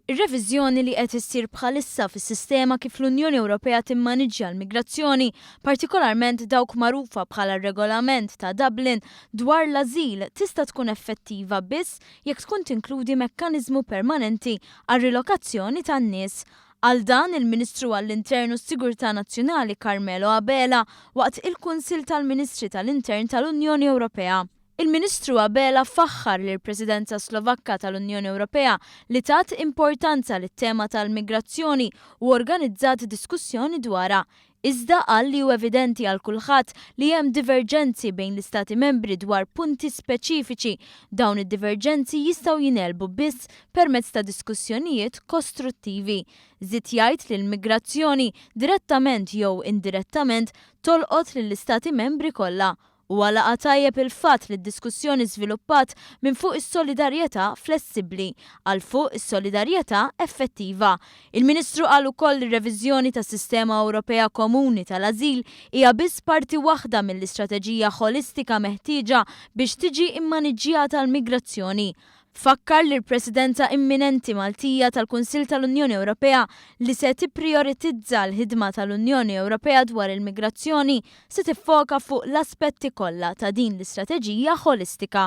Ir-reviżjoni li qed issir bħalissa fis-sistema kif l-Unjoni Ewropea timmaniġġja l-migrazzjoni, partikolarment dawk magħrufa bħala regolament ta' Dublin dwar l-ażil tista' tkun effettiva biss jekk tkun tinkludi mekkaniżmu permanenti għar-rilokazzjoni tan-nies. Għal dan il-Ministru għall-Intern u s-Sigurtà Nazzjonali Carmelo Abela waqt il-Kunsill tal-Ministri tal-Intern tal-Unjoni Ewropea. Il-Ministru Abela faħħar li l-Presidenza Slovakka tal-Unjoni Ewropea li tat importanza lit-tema tal-migrazzjoni u organizzat diskussjoni dwarha. Iżda qal li hu evidenti għal kulħadd li hemm diverġenzi bejn l-Istati membri dwar punti speċifiċi. Dawn id-diverġenzi jistgħu jinelbu biss permezz ta' diskussjonijiet kostruttivi. Żied jgħid li l-migrazzjoni direttament jew indirettament tolqot lill-Istati membri kollha. U għalaqa tajjeb il-fatt li d-diskussjoni żviluppat minn fuq is-solidarjetà flessibbli għal fuq is-solidarjetà effettiva. Il-Ministru qal ukoll li r-reviżjoni tas-Sistema Ewropea Komuni tal-Ażil hija biss parti waħda mill-istrateġija ħolistika meħtieġa biex tiġi immaniġġjata l-migrazzjoni. Fakkar li l-Presidenza imminenti Maltija tal-Kunsill tal-Unjoni Ewropea li se tipprioritizza l-ħidma tal-Unjoni Ewropea dwar il-migrazzjoni se tiffoka fuq l-aspetti kollha ta' din l-istrateġija ħolistika.